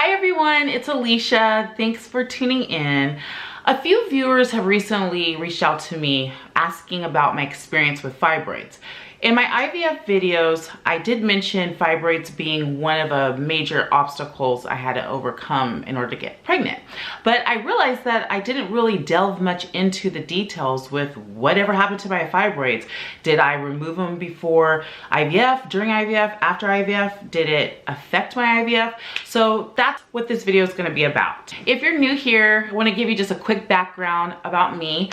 Hi everyone, it's Alicia. Thanks for tuning in. A few viewers have recently reached out to me asking about my experience with fibroids. In my IVF videos, I did mention fibroids being one of the major obstacles I had to overcome in order to get pregnant. But I realized that I didn't really delve much into the details with whatever happened to my fibroids. Did I remove them before IVF, during IVF, after IVF? Did it affect my IVF? So that's what this video is going to be about. If you're new here, I want to give you just a quick background about me.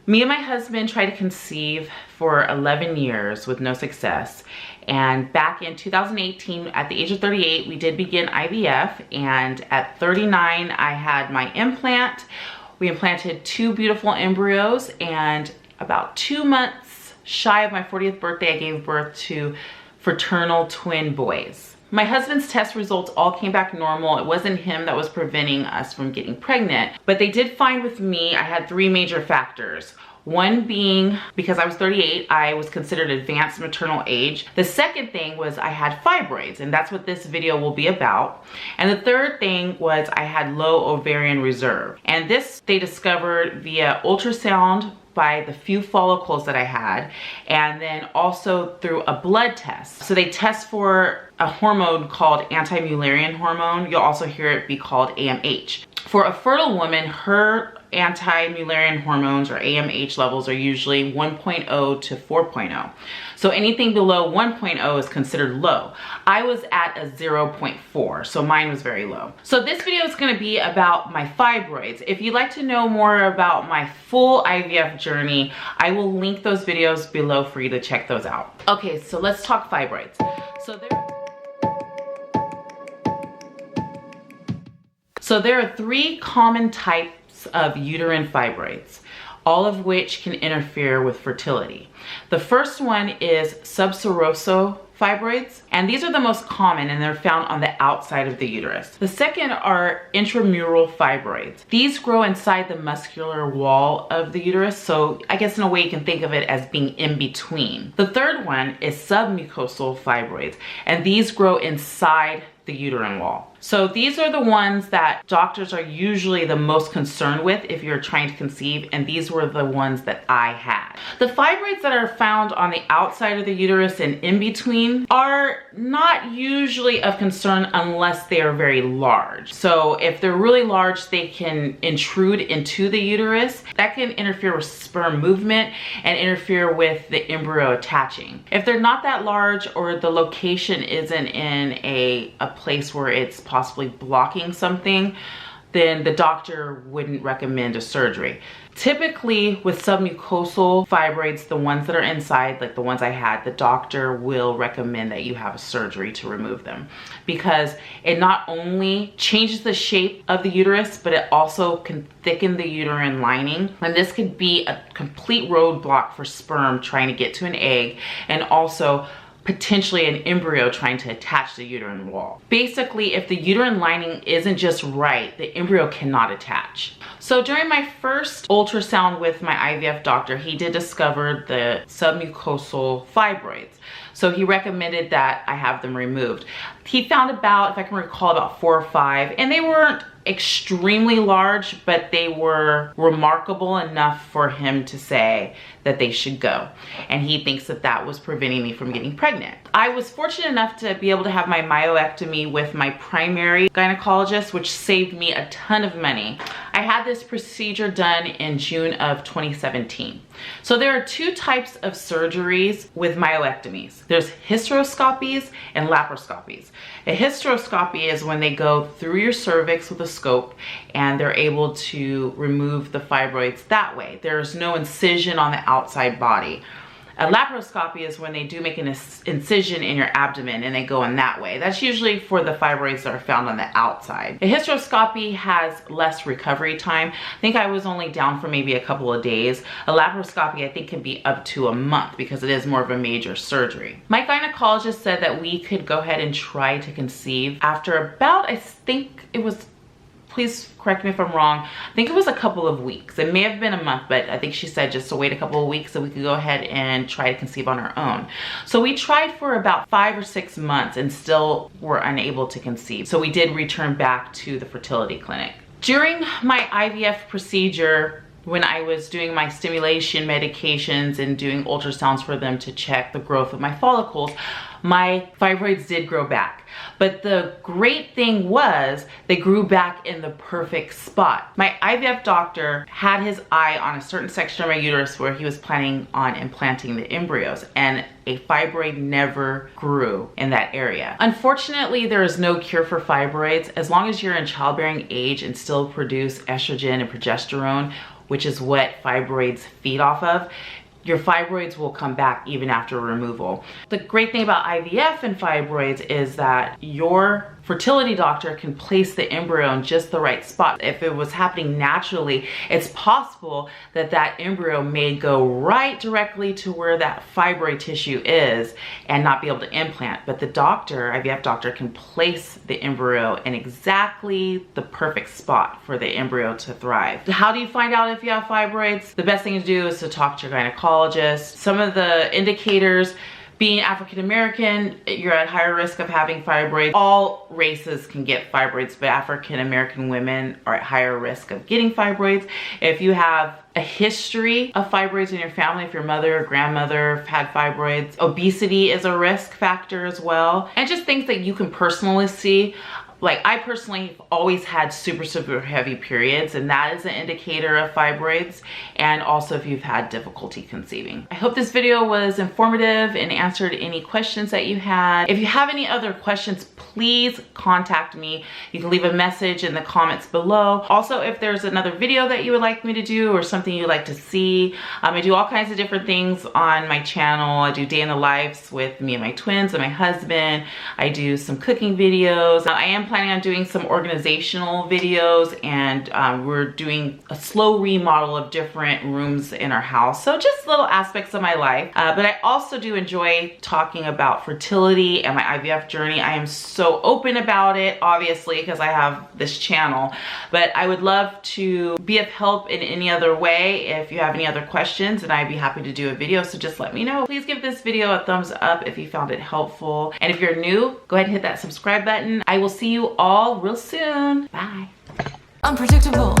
Me and my husband tried to conceive for 11 years with no success. And back in 2018, at the age of 38, we did begin IVF. And at 39, I had my implant. We implanted 2 beautiful embryos. And about 2 months shy of my 40th birthday, I gave birth to fraternal twin boys. My husband's test results all came back normal. It wasn't him that was preventing us from getting pregnant, but they did find with me, I had 3 major factors. One being, because I was 38, I was considered advanced maternal age. The second thing was I had fibroids, and that's what this video will be about. And the third thing was I had low ovarian reserve. And this they discovered via ultrasound by the few follicles that I had, and then also through a blood test. So they test for a hormone called anti-Mullerian hormone. You'll also hear it be called AMH. For a fertile woman, her anti-Mullerian hormones or AMH levels are usually 1.0 to 4.0. So anything below 1.0 is considered low. I was at a 0.4, so mine was very low. So this video is going to be about my fibroids. If you'd like to know more about my full IVF journey, I will link those videos below for you to check those out. Okay, so let's talk fibroids. So there are 3 common types of uterine fibroids, all of which can interfere with fertility. The first one is subserosal fibroids, and these are the most common, and they're found on the outside of the uterus. The second are intramural fibroids. These grow inside the muscular wall of the uterus, so I guess in a way you can think of it as being in between. The third one is submucosal fibroids, and these grow inside the uterine wall. So these are the ones that doctors are usually the most concerned with if you're trying to conceive, and these were the ones that I had. The fibroids that are found on the outside of the uterus and in between are not usually of concern unless they are very large. So if they're really large, they can intrude into the uterus. That can interfere with sperm movement and interfere with the embryo attaching. If they're not that large, or the location isn't in a place where it's possibly blocking something, then the doctor wouldn't recommend a surgery. Typically with submucosal fibroids, the ones that are inside, like the ones I had, the doctor will recommend that you have a surgery to remove them, because it not only changes the shape of the uterus, but it also can thicken the uterine lining. And this could be a complete roadblock for sperm trying to get to an egg, and also potentially an embryo trying to attach the uterine wall. Basically, if the uterine lining isn't just right, the embryo cannot attach. So during my first ultrasound with my IVF doctor, he did discover the submucosal fibroids. So he recommended that I have them removed. He found about, if I can recall, about 4 or 5, and they weren't extremely large, but they were remarkable enough for him to say that they should go. And he thinks that that was preventing me from getting pregnant. I was fortunate enough to be able to have my myomectomy with my primary gynecologist, which saved me a ton of money. I had this procedure done in June of 2017. So there are 2 types of surgeries with myomectomies. There's hysteroscopies and laparoscopies. A hysteroscopy is when they go through your cervix with a scope and they're able to remove the fibroids that way. There's no incision on the outside body. A laparoscopy is when they do make an incision in your abdomen and they go in that way. That's usually for the fibroids that are found on the outside. A hysteroscopy has less recovery time. I think I was only down for maybe a couple of days. A laparoscopy, I think, can be up to a month because it is more of a major surgery. My gynecologist said that we could go ahead and try to conceive after about, I think it was please correct me if I'm wrong. I think it was a couple of weeks. It may have been a month, but I think she said just to wait a couple of weeks so we could go ahead and try to conceive on our own. So we tried for about 5 or 6 months and still were unable to conceive. So we did return back to the fertility clinic. During my IVF procedure, when I was doing my stimulation medications and doing ultrasounds for them to check the growth of my follicles, my fibroids did grow back. But the great thing was they grew back in the perfect spot. My IVF doctor had his eye on a certain section of my uterus where he was planning on implanting the embryos, and a fibroid never grew in that area. Unfortunately, there is no cure for fibroids. As long as you're in childbearing age and still produce estrogen and progesterone, which is what fibroids feed off of, your fibroids will come back even after removal. The great thing about IVF and fibroids is that your fertility doctor can place the embryo in just the right spot. If it was happening naturally, it's possible that that embryo may go right directly to where that fibroid tissue is and not be able to implant. But the doctor, IVF doctor, can place the embryo in exactly the perfect spot for the embryo to thrive. How do you find out if you have fibroids? The best thing to do is to talk to your gynecologist. Some of the indicators: being African American, you're at higher risk of having fibroids. All races can get fibroids, but African American women are at higher risk of getting fibroids. If you have a history of fibroids in your family, if your mother or grandmother had fibroids, obesity is a risk factor as well. And just things that you can personally see. Like, I personally always had super heavy periods, and that is an indicator of fibroids, and also if you've had difficulty conceiving. I hope this video was informative and answered any questions that you had. If you have any other questions, please contact me. You can leave a message in the comments below. Also, if there's another video that you would like me to do or something you'd like to see, I do all kinds of different things on my channel. I do day in the lives with me and my twins and my husband. I do some cooking videos. I am planning on doing some organizational videos, and we're doing a slow remodel of different rooms in our house. So just little aspects of my life. But I also do enjoy talking about fertility and my IVF journey. I am so open about it, obviously, because I have this channel. But I would love to be of help in any other way. If you have any other questions, and I'd be happy to do a video, so just let me know. Please give this video a thumbs up if you found it helpful. And if you're new, go ahead and hit that subscribe button. I will see you all real soon. Bye. Unpredictable.